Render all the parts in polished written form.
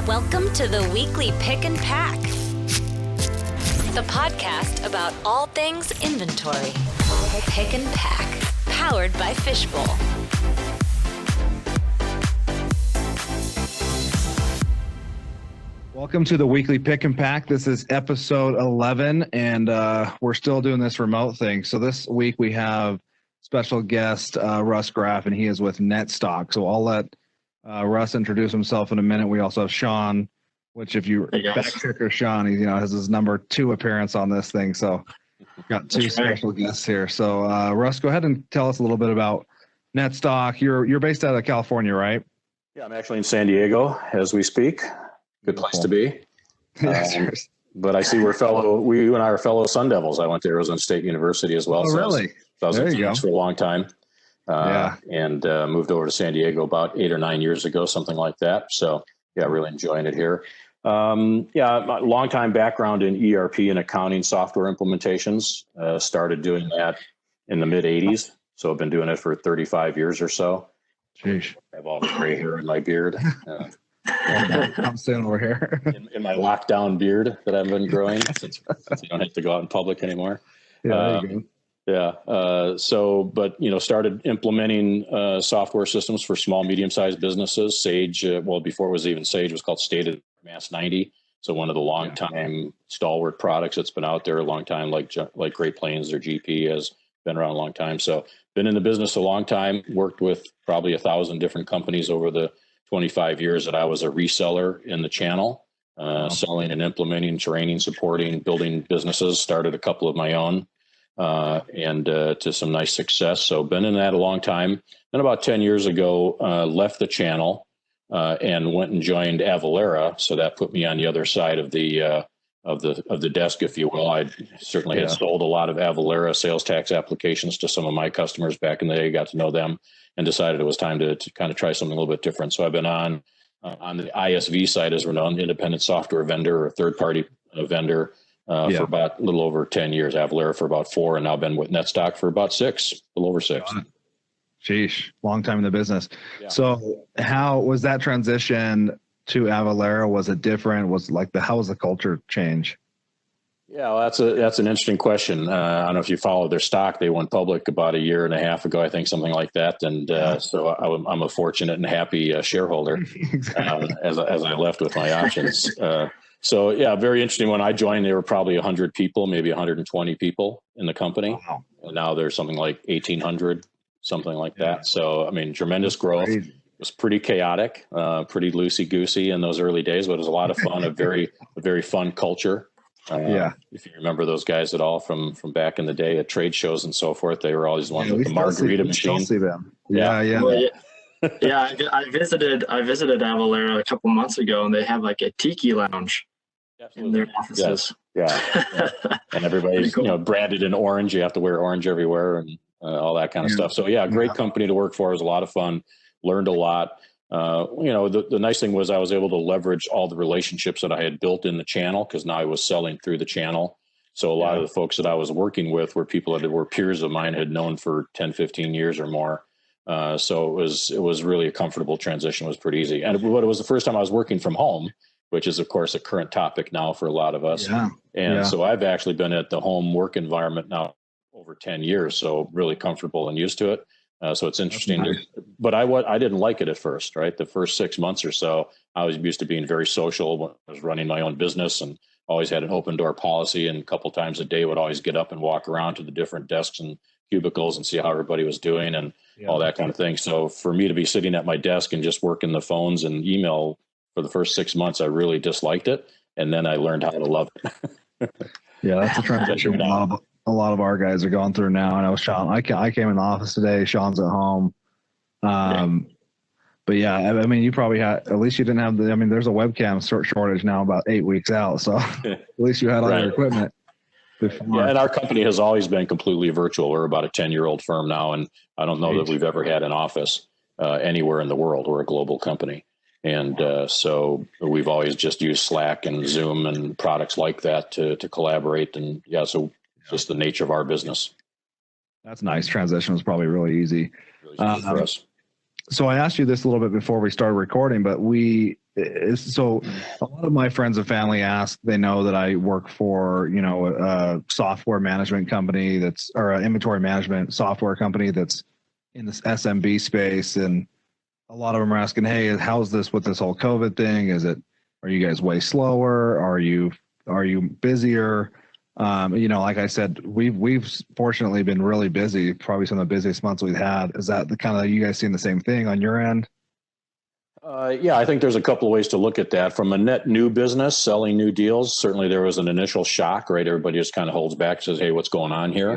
Welcome to the weekly Pick and Pack, the podcast about all things inventory. Pick and Pack, powered by Fishbowl. Welcome to the weekly Pick and Pack. This is episode 11, and we're still doing this remote thing. So this week we have special guest Russ Graf, and he is with Netstock. So I'll let Russ introduce himself in a minute. We also have Sean, which if you back checker Sean, he has his number 2 appearance on this thing. So got two special guests here. So Russ, go ahead and tell us a little bit about Netstock. You're based out of California, right? Yeah, I'm actually in San Diego as we speak. Good place to be. But I see you and I are fellow Sun Devils. I went to Arizona State University as well. Oh, really? I was in Phoenix for a long time. And moved over to San Diego about 8 or 9 years ago, something like that. So yeah, really enjoying it here. My long time background in ERP and accounting software implementations. Started doing that in the mid 80s. So I've been doing it for 35 years or so. Jeez. I have all the gray hair in my beard. I'm staying over here. in my lockdown beard that I've been growing since you don't have to go out in public anymore. Yeah, there you go. Started implementing software systems for small, medium-sized businesses. Sage, before it was even Sage, it was called State of Mass 90. So one of the long-time stalwart products that's been out there a long time, like Great Plains or GP, has been around a long time. So been in the business a long time, worked with probably 1,000 different companies over the 25 years that I was a reseller in the channel, selling and implementing, training, supporting, building businesses, started a couple of my own. To some nice success. So been in that a long time. Then about 10 years ago, left the channel and went and joined Avalara. So that put me on the other side of the desk, if you will. I certainly had sold a lot of Avalara sales tax applications to some of my customers back in the day, got to know them, and decided it was time to kind of try something a little bit different. So I've been on the ISV side, as we're known, independent software vendor or third-party vendor, for about a little over 10 years, Avalara for about 4, and now been with Netstock for about 6, a little over 6. Sheesh, long time in the business. Yeah. So how was that transition to Avalara? Was it different? How was the culture change? Yeah, well, that's an interesting question. I don't know if you follow their stock. They went public about 1.5 years ago, I think, something like that. And so I'm a fortunate and happy shareholder as I left with my options. Very interesting. When I joined, there were probably 100 people, maybe 120 people in the company. Wow. And now there's something like 1,800, something like that. So, I mean, tremendous growth. It was pretty chaotic, pretty loosey-goosey in those early days, but it was a lot of fun, a very fun culture. If you remember those guys at all from back in the day at trade shows and so forth, they were always ones with the margarita machine. See them. I visited Avalara a couple months ago, and they have like a tiki lounge in their offices. Yeah. And everybody's branded in orange. You have to wear orange everywhere and all that kind of stuff. So great company to work for. It was a lot of fun. Learned a lot. The nice thing was I was able to leverage all the relationships that I had built in the channel, because now I was selling through the channel. So a lot of the folks that I was working with were people that were peers of mine, had known for 10, 15 years or more. So it was really a comfortable transition. It was pretty easy. And it was the first time I was working from home, which is, of course, a current topic now for a lot of us. So I've actually been at the home work environment now over 10 years. So really comfortable and used to it. So it's interesting, but I didn't like it at first, right? The first 6 months or so, I was used to being very social when I was running my own business, and always had an open door policy, and a couple times a day would always get up and walk around to the different desks and cubicles and see how everybody was doing and all that kind of thing. So for me to be sitting at my desk and just working the phones and email for the first 6 months, I really disliked it. And then I learned how to love it. That's a transition a lot of our guys are going through now. And I was Sean. I came in the office today. Sean's at home. But you probably had, at least you didn't have there's a webcam shortage now about 8 weeks out. So at least you had all your equipment before. Yeah, and our company has always been completely virtual. We're about a 10-year-old firm now, and I don't know that we've ever had an office anywhere in the world. We're a global company. And so we've always just used Slack and Zoom and products like that to collaborate. And just the nature of our business. That's nice. Transition was probably really easy. Really for us. So I asked you this a little bit before we started recording, but we So a lot of my friends and family ask, they know that I work for, a software management company or an inventory management software company that's in this SMB space. And a lot of them are asking, hey, how's this with this whole COVID thing? Are you guys way slower? Are you busier? Like I said, we've fortunately been really busy, probably some of the busiest months we've had. Is that the kind of, you guys seeing the same thing on your end? Yeah, I think there's a couple of ways to look at that. From a net new business, selling new deals, certainly there was an initial shock, right? Everybody just kind of holds back, says, hey, what's going on here?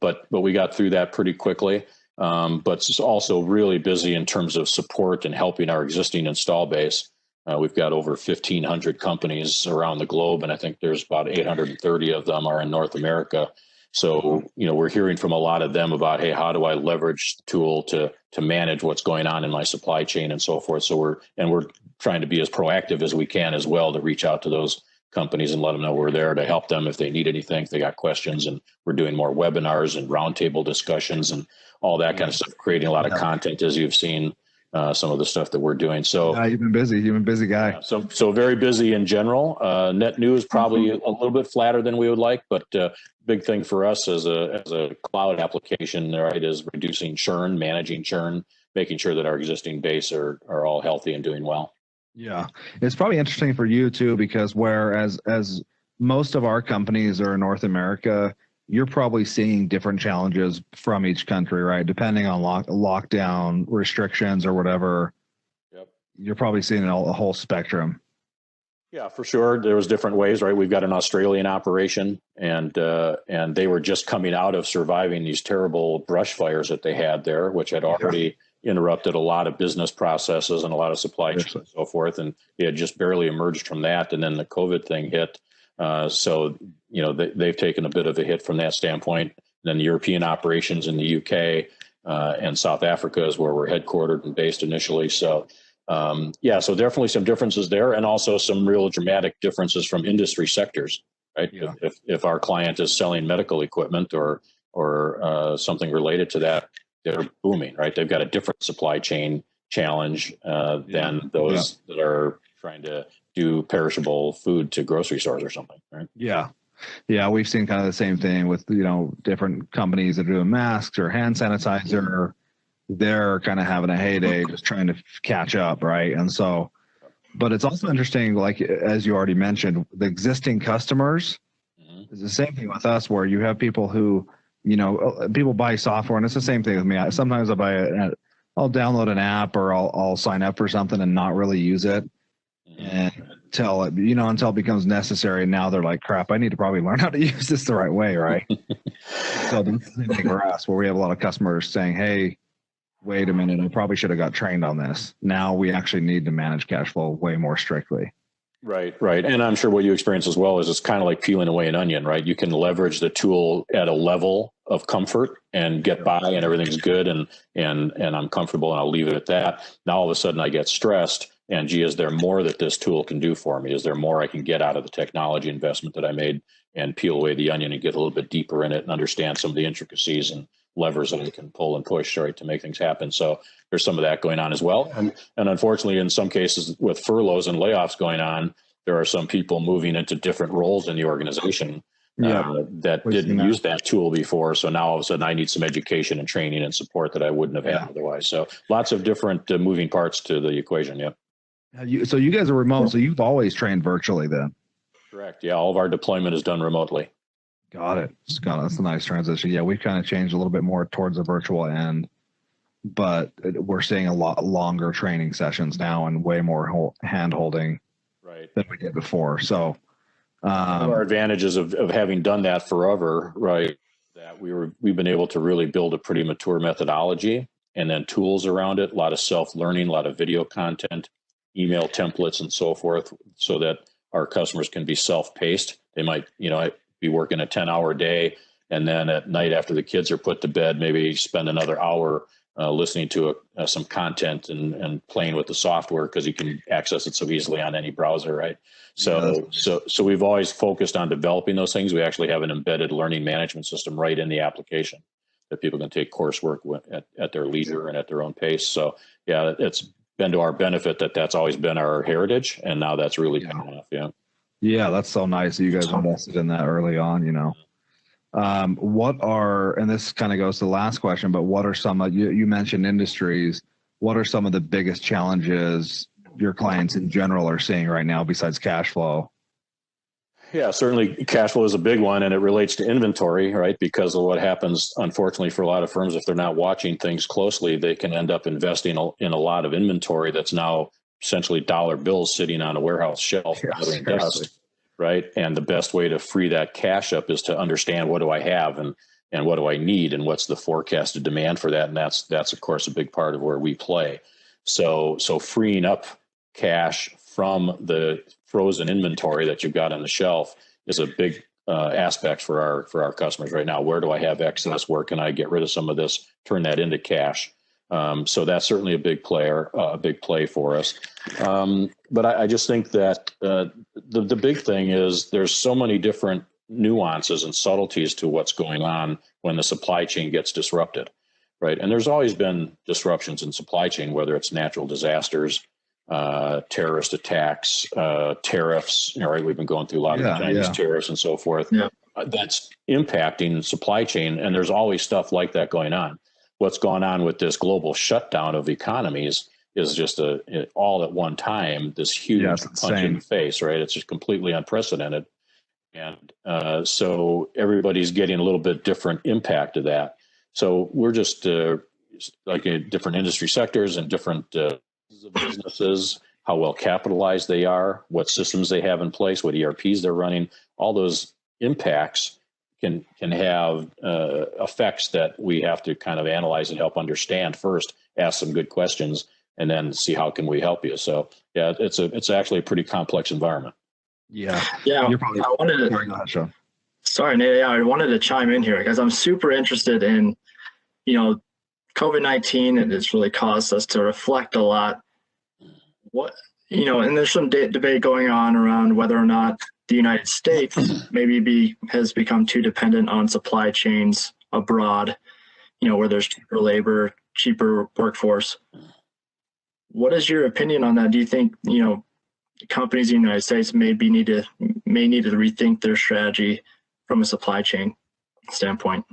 But we got through that pretty quickly. But it's also really busy in terms of support and helping our existing install base. We've got over 1,500 companies around the globe, and I think there's about 830 of them are in North America. So, we're hearing from a lot of them about, hey, how do I leverage the tool to manage what's going on in my supply chain and so forth. So we're trying to be as proactive as we can as well to reach out to those companies and let them know we're there to help them if they need anything, if they got questions. And we're doing more webinars and roundtable discussions and all that kind of stuff, creating a lot of content, as you've seen some of the stuff that we're doing. So you've been busy. You've been a busy guy. So very busy in general. Net new is probably a little bit flatter than we would like, but big thing for us as a cloud application, right, is reducing churn, managing churn, making sure that our existing base are all healthy and doing well. Yeah, it's probably interesting for you too, because whereas as most of our companies are in North America, you're probably seeing different challenges from each country, right? Depending on lockdown restrictions or whatever. Yep. You're probably seeing a whole spectrum. Yeah, for sure. There was different ways, right? We've got an Australian operation, and they were just coming out of surviving these terrible brush fires that they had there, which had already interrupted a lot of business processes and a lot of supply chain and so forth. And they had just barely emerged from that, and then the COVID thing hit. So they've taken a bit of a hit from that standpoint. And then the European operations in the UK and South Africa is where we're headquartered and based initially. So. So definitely some differences there, and also some real dramatic differences from industry sectors, right? Yeah. If our client is selling medical equipment or something related to that, they're booming, right? They've got a different supply chain challenge than those that are trying to do perishable food to grocery stores or something, right? Yeah. Yeah, we've seen kind of the same thing with, different companies that are doing masks or hand sanitizer. They're kind of having a heyday, just trying to catch up, right? And so, but it's also interesting, like as you already mentioned, the existing customers is the same thing with us, where you have people who, people buy software, and it's the same thing with me. Sometimes I'll download an app or I'll sign up for something and not really use it, and until it becomes necessary. And now they're like, crap, I need to probably learn how to use this the right way, right? So the same thing for us, where we have a lot of customers saying, hey, wait a minute, I probably should have got trained on this. Now we actually need to manage cash flow way more strictly. Right. And I'm sure what you experience as well is it's kind of like peeling away an onion, right? You can leverage the tool at a level of comfort and get by, and everything's good, and I'm comfortable, and I'll leave it at that. Now all of a sudden I get stressed, and gee, is there more that this tool can do for me? Is there more I can get out of the technology investment that I made, and peel away the onion and get a little bit deeper in it and understand some of the intricacies and levers that it can pull and push, right, to make things happen. So there's some of that going on as well. And unfortunately, in some cases with furloughs and layoffs going on, there are some people moving into different roles in the organization that didn't use that tool before. So now all of a sudden I need some education and training and support that I wouldn't have had otherwise. So lots of different moving parts to the equation. Yep. So you guys are remote. So you've always trained virtually then? Correct. Yeah. All of our deployment is done remotely. Got it. That's a nice transition. Yeah, we've kind of changed a little bit more towards the virtual end, but we're seeing a lot longer training sessions now and way more hand holding than we did before. So one of our advantages of having done that forever, right, that we've been able to really build a pretty mature methodology, and then tools around it, a lot of self-learning, a lot of video content, email templates and so forth, so that our customers can be self-paced. They might, be working a 10-hour day, and then at night after the kids are put to bed, maybe spend another hour listening to some content and playing with the software, because you can access it so easily on any browser, right? So we've always focused on developing those things. We actually have an embedded learning management system right in the application that people can take coursework at their leisure and at their own pace. So yeah, it's been to our benefit that that's always been our heritage. And now that's really paying off. Yeah. Yeah. That's so nice that you guys invested in that early on, you know. And this kind of goes to the last question, but what are some of, you mentioned industries, what are some of the biggest challenges your clients in general are seeing right now besides cash flow? Yeah, certainly cash flow is a big one, and it relates to inventory, right? Because of what happens, unfortunately, for a lot of firms, if they're not watching things closely, they can end up investing in a lot of inventory that's now essentially dollar bills sitting on a warehouse shelf, gathering dust, right? And the best way to free that cash up is to understand, what do I have and what do I need, and what's the forecasted demand for that, and that's of course a big part of where we play. So freeing up cash from the frozen inventory that you've got on the shelf is a big aspect for our customers right now. Where do I have excess? Where can I get rid of some of this? Turn that into cash. So that's certainly a big play for us. But I just think that the big thing is there's so many different nuances and subtleties to what's going on when the supply chain gets disrupted, right? And there's always been disruptions in supply chain, whether it's natural disasters, terrorist attacks, tariffs, right? We've been going through a lot of Chinese tariffs and so forth. Yeah. That's impacting supply chain. And there's always stuff like that going on. What's gone on with this global shutdown of economies is just all at one time, this huge punch in the face, right? It's just completely unprecedented. And so everybody's getting a little bit different impact of that. So we're just like in different industry sectors and different businesses, how well capitalized they are, what systems they have in place, what ERPs they're running, all those impacts can have effects that we have to kind of analyze and help understand first, ask some good questions, and then see how can we help you. So yeah, it's actually a pretty complex environment. Yeah. You're probably, sorry, Nate. Yeah, I wanted to chime in here because I'm super interested in, COVID-19, and it's really caused us to reflect a lot. And there's some debate going on around whether or not the United States maybe has become too dependent on supply chains abroad, where there's cheaper labor, cheaper workforce. What is your opinion on that? Do you think, companies in the United States may need to rethink their strategy from a supply chain standpoint?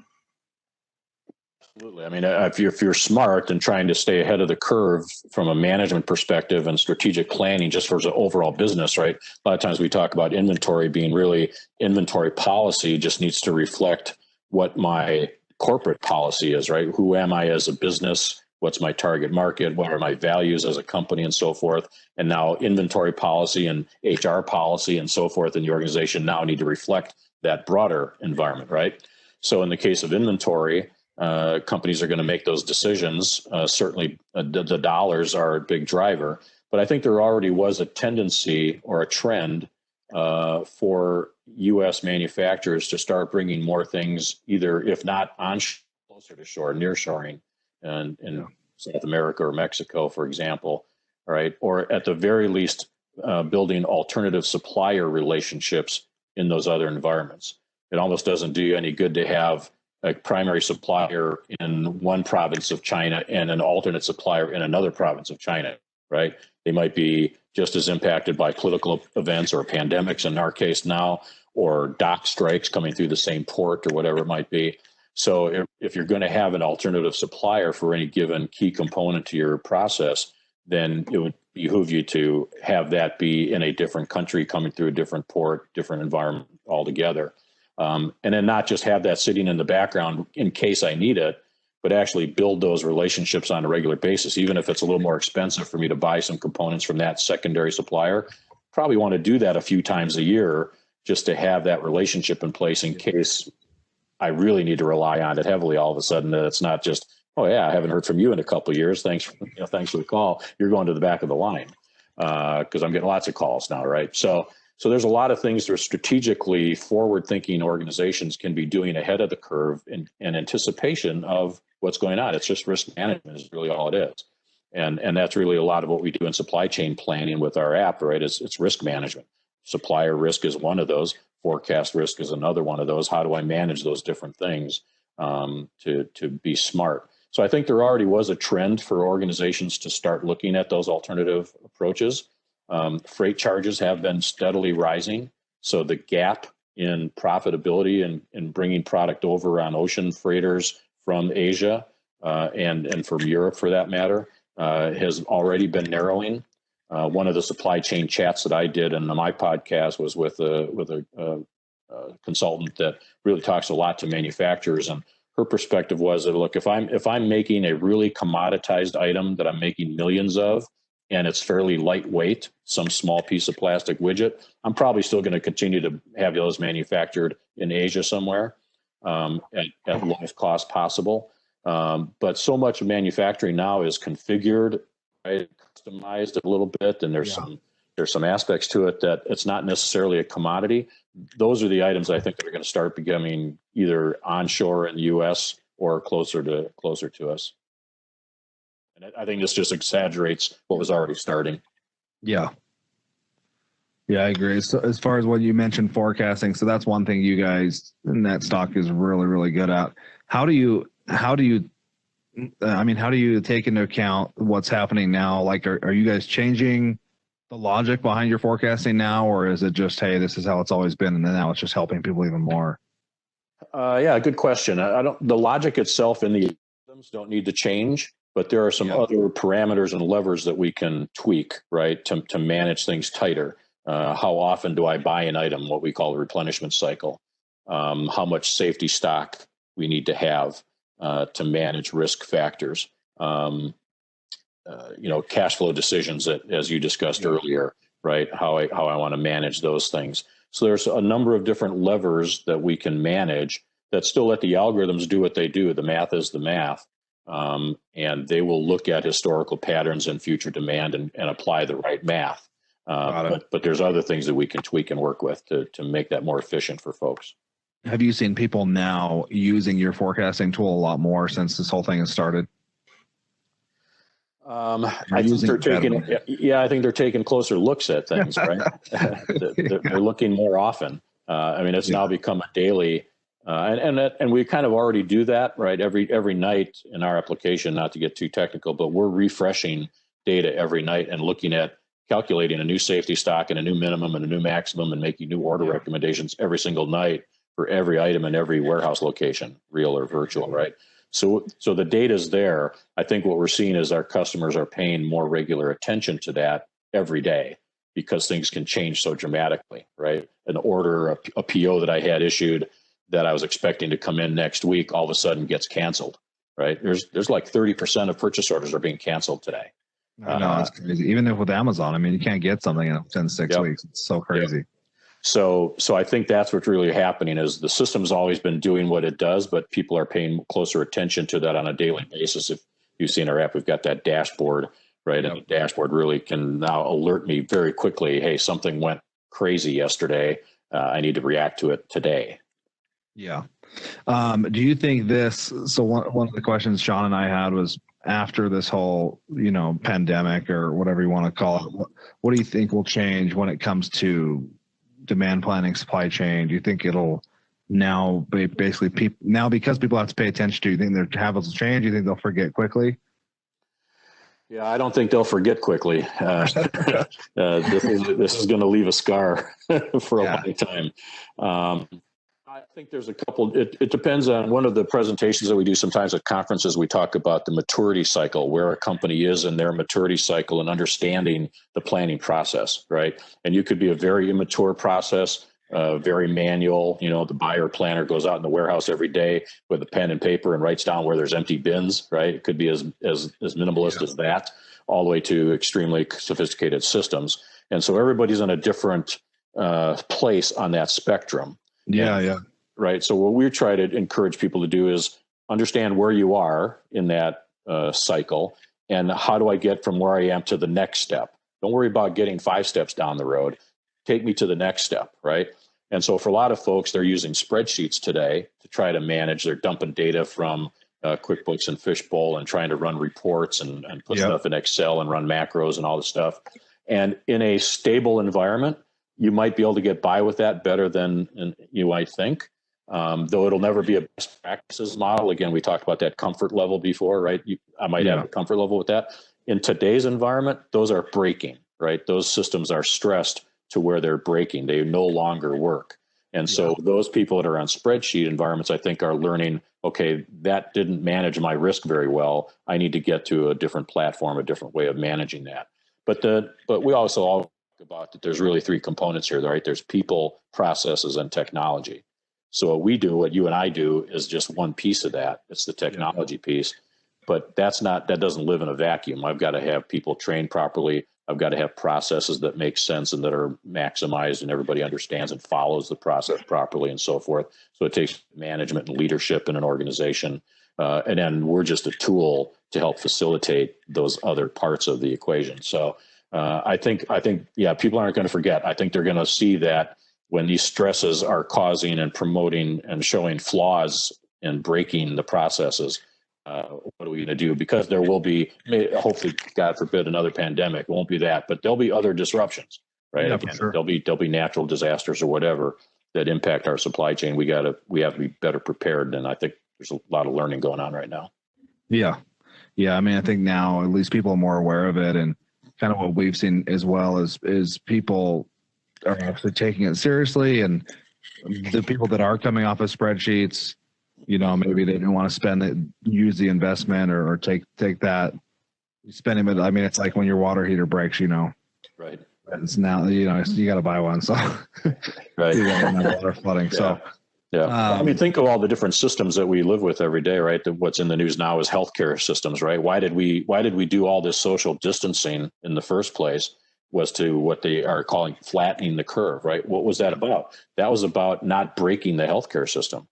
Absolutely. I mean, if you're smart and trying to stay ahead of the curve from a management perspective and strategic planning, just for the overall business, right? A lot of times we talk about inventory being really inventory policy just needs to reflect what my corporate policy is, right? Who am I as a business? What's my target market? What are my values as a company and so forth? And now inventory policy and HR policy and so forth in the organization now need to reflect that broader environment, right? So in the case of inventory, companies are going to make those decisions. Certainly, the dollars are a big driver, but I think there already was a tendency or a trend for U.S. manufacturers to start bringing more things, either if not closer to shore, nearshoring, and in South America or Mexico, for example, right? Or at the very least, building alternative supplier relationships in those other environments. It almost doesn't do you any good to have a primary supplier in one province of China and an alternate supplier in another province of China, right? They might be just as impacted by political events or pandemics in our case now, or dock strikes coming through the same port or whatever it might be. So if you're going to have an alternative supplier for any given key component to your process, then it would behoove you to have that be in a different country, coming through a different port, different environment altogether. And then not just have that sitting in the background in case I need it, but actually build those relationships on a regular basis. Even if it's a little more expensive for me to buy some components from that secondary supplier, probably want to do that a few times a year just to have that relationship in place in case I really need to rely on it heavily all of a sudden. It's not just, oh yeah, I haven't heard from you in a couple of years. Thanks for the call. You're going to the back of the line because I'm getting lots of calls now, right? So there's a lot of things that are strategically forward-thinking organizations can be doing ahead of the curve in anticipation of what's going on. It's just risk management is really all it is. And that's really a lot of what we do in supply chain planning with our app, right? It's risk management. Supplier risk is one of those. Forecast risk is another one of those. How do I manage those different things to be smart? So I think there already was a trend for organizations to start looking at those alternative approaches. Freight charges have been steadily rising. So the gap in profitability in bringing product over on ocean freighters from Asia and from Europe, for that matter, has already been narrowing. One of the supply chain chats that I did in my podcast was with a consultant that really talks a lot to manufacturers, and her perspective was that, look, if I'm making a really commoditized item that I'm making millions of, and it's fairly lightweight, some small piece of plastic widget, I'm probably still going to continue to have those manufactured in Asia somewhere at lowest cost possible. But so much of manufacturing now is configured, right, customized a little bit, and there's some aspects to it that it's not necessarily a commodity. Those are the items I think that are going to start becoming either onshore in the U.S. or closer to us. And I think this just exaggerates what was already starting. Yeah. Yeah, I agree. So as far as what you mentioned, forecasting, so that's one thing you guys in Netstock is really, really good at. How do you take into account what's happening now? Like, are you guys changing the logic behind your forecasting now, or is it just, hey, this is how it's always been, and then now it's just helping people even more? Yeah, good question. The logic itself in the items don't need to change, but there are some other parameters and levers that we can tweak, right, to manage things tighter. How often do I buy an item, what we call a replenishment cycle? How much safety stock we need to have to manage risk factors. Cash flow decisions that, as you discussed earlier, right? How I want to manage those things. So there's a number of different levers that we can manage that still let the algorithms do what they do. The math is the math. And they will look at historical patterns and future demand and apply the right math. But there's other things that we can tweak and work with to make that more efficient for folks. Have you seen people now using your forecasting tool a lot more since this whole thing has started? I think they're taking closer looks at things, right? They're looking more often. It's now become a daily, and we kind of already do that, right? Every night in our application, not to get too technical, but we're refreshing data every night and looking at calculating a new safety stock and a new minimum and a new maximum and making new order recommendations every single night for every item in every warehouse location, real or virtual, right? So the data's there. I think what we're seeing is our customers are paying more regular attention to that every day because things can change so dramatically, right? An order, a PO that I had issued that I was expecting to come in next week, all of a sudden gets canceled, right? There's like 30% of purchase orders are being canceled today. I know, it's crazy. Even with Amazon, you can't get something in 6 weeks. It's so crazy. Yep. So I think that's what's really happening is the system's always been doing what it does, but people are paying closer attention to that on a daily basis. If you've seen our app, we've got that dashboard, right? Yep. And the dashboard really can now alert me very quickly. Hey, something went crazy yesterday. I need to react to it today. Yeah. Do you think this, so one of the questions Sean and I had was after this whole, pandemic or whatever you want to call it, what do you think will change when it comes to demand planning, supply chain? Do you think it'll now be basically because people have to pay attention to, you think their habits will change? Do you think they'll forget quickly? Yeah, I don't think they'll forget quickly. This is going to leave a scar for a long time. I think there's a couple, it depends on one of the presentations that we do sometimes at conferences. We talk about the maturity cycle, where a company is in their maturity cycle and understanding the planning process, right? And you could be a very immature process, very manual. The buyer planner goes out in the warehouse every day with a pen and paper and writes down where there's empty bins, right? It could be as minimalist as that, all the way to extremely sophisticated systems. And so everybody's in a different place on that spectrum. Yeah. Right. So what we try to encourage people to do is understand where you are in that cycle and how do I get from where I am to the next step. Don't worry about getting 5 steps down the road. Take me to the next step. Right. And so for a lot of folks, they're using spreadsheets today to try to manage. They're dumping data from QuickBooks and Fishbowl and trying to run reports and put stuff in Excel and run macros and all this stuff. And in a stable environment, you might be able to get by with that better than you might think. though it'll never be a best practices model. Again, we talked about that comfort level before, right? I might have a comfort level with that. In today's environment, those are breaking, right? Those systems are stressed to where they're breaking. They no longer work. And so those people that are on spreadsheet environments, I think, are learning, okay, that didn't manage my risk very well. I need to get to a different platform, a different way of managing that. But we also all talk about that there's really three components here, right? There's people, processes, and technology. So what we do, what you and I do, is just one piece of that. It's the technology piece. But that doesn't live in a vacuum. I've got to have people trained properly. I've got to have processes that make sense and that are maximized and everybody understands and follows the process properly and so forth. So it takes management and leadership in an organization. And then we're just a tool to help facilitate those other parts of the equation. So I think, people aren't going to forget. I think they're going to see that when these stresses are causing and promoting and showing flaws and breaking the processes, what are we going to do? Because there will be, hopefully, God forbid, another pandemic. It won't be that, but there'll be other disruptions, right? Yeah, Again, sure. there'll be natural disasters or whatever that impact our supply chain. We have to be better prepared, and I think there's a lot of learning going on right now. Yeah. I mean, I think now at least people are more aware of it, and kind of what we've seen as well is people are actually taking it seriously, and the people that are coming off of spreadsheets, maybe they didn't want to use the investment or take that spending it. I mean, it's like when your water heater breaks, Right. It's now, you got to buy one. So, right. You got water flooding. Yeah. So, yeah. I mean, think of all the different systems that we live with every day, right? What's in the news now is healthcare systems, right? Why did we do all this social distancing in the first place? Was to what they are calling flattening the curve, right? What was that about? That was about not breaking the healthcare system.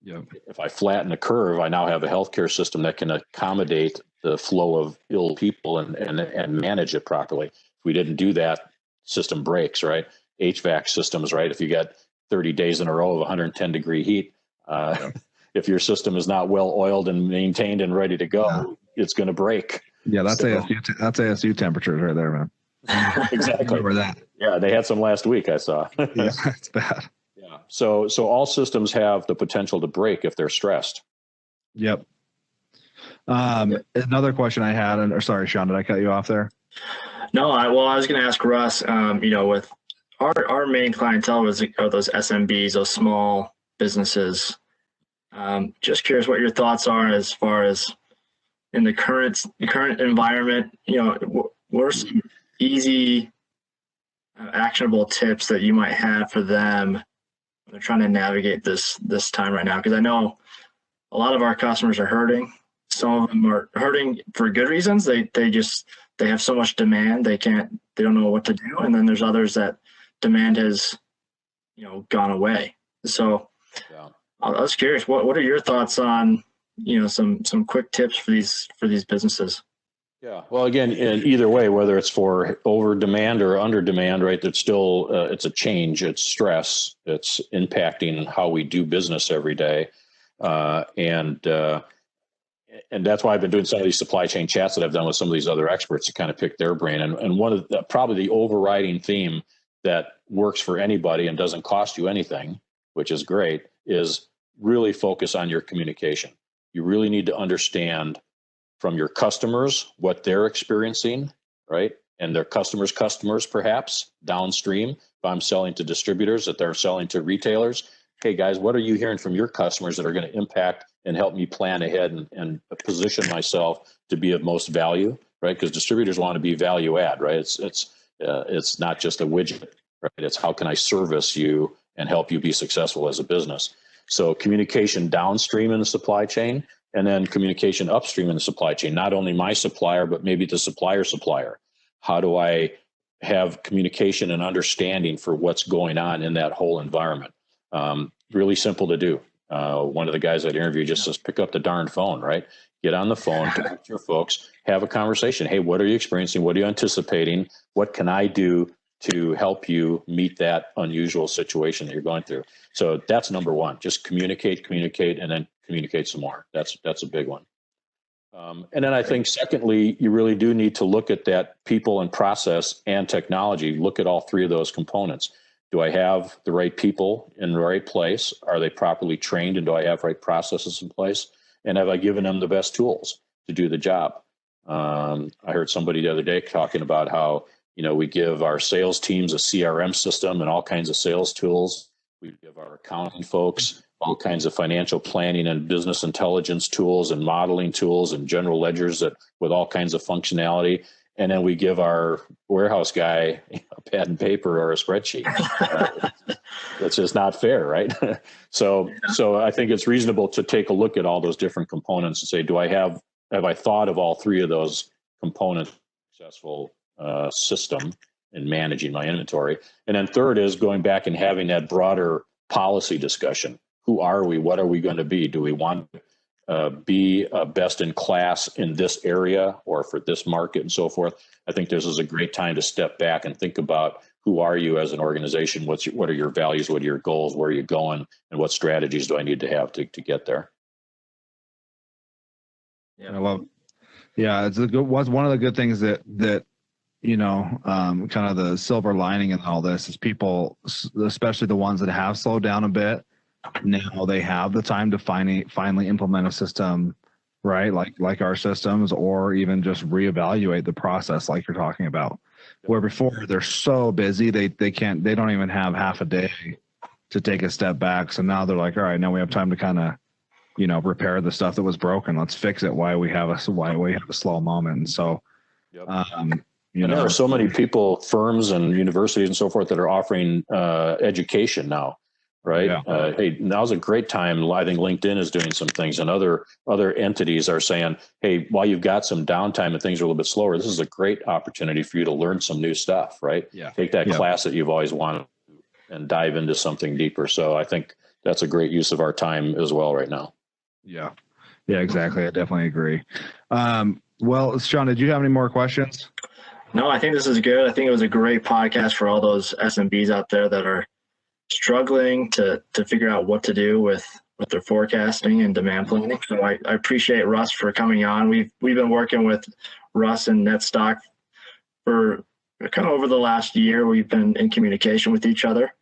Yeah. If I flatten the curve, I now have a healthcare system that can accommodate the flow of ill people and manage it properly. If we didn't do that, system breaks, right? HVAC systems, right? If you got 30 days in a row of 110 degree heat, if your system is not well oiled and maintained and ready to go, it's going to break. Yeah, that's ASU temperatures right there, man. Exactly. Remember that? Yeah, they had some last week, I saw. Yeah, it's bad. Yeah. So all systems have the potential to break if they're stressed. Yep. Another question I had, or sorry, Sean, did I cut you off there? No, I was going to ask Russ, with our main clientele are those SMBs, those small businesses. Just curious what your thoughts are as far as in the current environment, what are some easy, actionable tips that you might have for them when they're trying to navigate this time right now? Because I know a lot of our customers are hurting. Some of them are hurting for good reasons. They have so much demand they don't know what to do. And then there's others that demand has, gone away. So I was curious, what are your thoughts on, some quick tips for these businesses? Yeah. Well, again, in either way, whether it's for over demand or under demand, right, that's still, it's a change, it's stress, it's impacting how we do business every day. And that's why I've been doing some of these supply chain chats that I've done with some of these other experts to kind of pick their brain. And one of probably the overriding theme that works for anybody and doesn't cost you anything, which is great, is really focus on your communication. You really need to understand from your customers what they're experiencing, right? And their customers' perhaps downstream. If I'm selling to distributors, that they're selling to retailers, hey guys, what are you hearing from your customers that are going to impact and help me plan ahead and position myself to be of most value, right? Because distributors want to be value add, right? It's not just a widget, right? It's how can I service you and help you be successful as a business. So communication downstream in the supply chain, and then communication upstream in the supply chain, not only my supplier, but maybe the supplier. How do I have communication and understanding for what's going on in that whole environment? Really simple to do. One of the guys I'd interviewed just says, pick up the darn phone, right? Get on the phone, talk to your folks, have a conversation. Hey, what are you experiencing? What are you anticipating? What can I do to help you meet that unusual situation that you're going through? So that's number one. Just communicate, and then communicate some more. That's a big one. And then I think secondly, you really do need to look at that people and process and technology. Look at all three of those components. do I have the right people in the right place? Are they properly trained? And do I have right processes in place? And have I given them the best tools to do the job? I heard somebody the other day talking about how, we give our sales teams a CRM system and all kinds of sales tools. We give our accounting folks all kinds of financial planning and business intelligence tools and modeling tools and general ledgers with all kinds of functionality. And then we give our warehouse guy a pad and paper or a spreadsheet. It's just not fair, right? So I think it's reasonable to take a look at all those different components and say, have I thought of all three of those components successful system in managing my inventory? And then third is going back and having that broader policy discussion. Who are we? What are we going to be? Do we want to be best in class in this area or for this market and so forth? I think this is a great time to step back and think about who are you as an organization? What are your values? What are your goals? Where are you going? And what strategies do I need to have to get there? Yeah, I love. Yeah, was one of the good things that kind of the silver lining in all this is people, especially the ones that have slowed down a bit. Now they have the time to finally implement a system, right? Like our systems, or even just reevaluate the process, like you're talking about. Where before they're so busy they don't even have half a day to take a step back. So now they're like, all right, now we have time to kind of, repair the stuff that was broken. Let's fix it. Why we have a slow moment. And so, and there are so many people, firms and universities and so forth that are offering education now. Right. Yeah. Hey, now's a great time. I think LinkedIn is doing some things, and other entities are saying, hey, while you've got some downtime and things are a little bit slower, this is a great opportunity for you to learn some new stuff. Right. Yeah. Take that class that you've always wanted and dive into something deeper. So I think that's a great use of our time as well right now. Yeah. Yeah, exactly. I definitely agree. Well, Sean, did you have any more questions? No, I think this is good. I think it was a great podcast for all those SMBs out there that are struggling to figure out what to do with their forecasting and demand planning. So I appreciate Russ for coming on. We've been working with Russ and Netstock for kind of over the last year. We've been in communication with each other.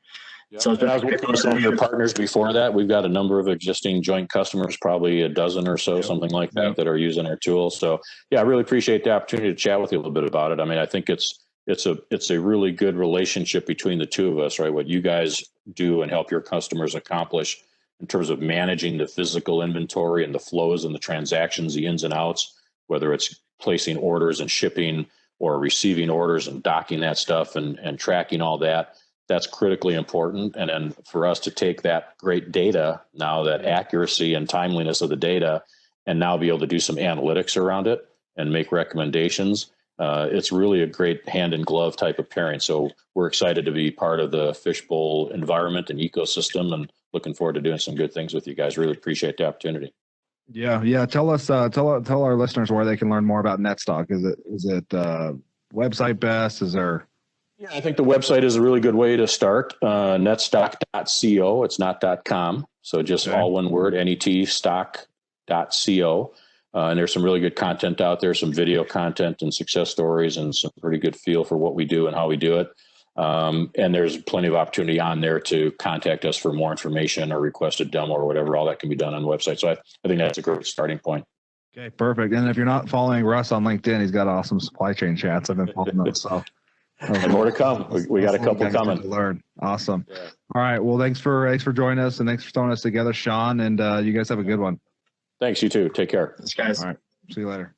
Yep. So I was working with some of your partners before that. We've got a number of existing joint customers, probably a dozen or so, something like that are using our tools. So yeah, I really appreciate the opportunity to chat with you a little bit about it. I mean, I think it's a really good relationship between the two of us, right? What you guys do and help your customers accomplish in terms of managing the physical inventory and the flows and the transactions, the ins and outs, whether it's placing orders and shipping or receiving orders and docking that stuff and tracking all that. That's critically important. And then for us to take that great data, now that accuracy and timeliness of the data, and now be able to do some analytics around it and make recommendations. It's really a great hand in glove type of pairing. So we're excited to be part of the Fishbowl environment and ecosystem, and looking forward to doing some good things with you guys. Really appreciate the opportunity. Yeah. Tell our listeners where they can learn more about Netstock. Is it website best? Is there? Yeah, I think the website is a really good way to start. Netstock.co. It's not .com. So just all one word, netstock.co. And there's some really good content out there, some video content and success stories, and some pretty good feel for what we do and how we do it. And there's plenty of opportunity on there to contact us for more information or request a demo or whatever. All that can be done on the website. So I think that's a great starting point. Okay, perfect. And if you're not following Russ on LinkedIn, he's got awesome supply chain chats. I've been following those. So and more to come. We got a couple coming. To learn. Awesome. Yeah. All right. Well, thanks for joining us, and thanks for throwing us together, Sean. And you guys have a good one. Thanks. You too. Take care. Thanks, guys. All right. See you later.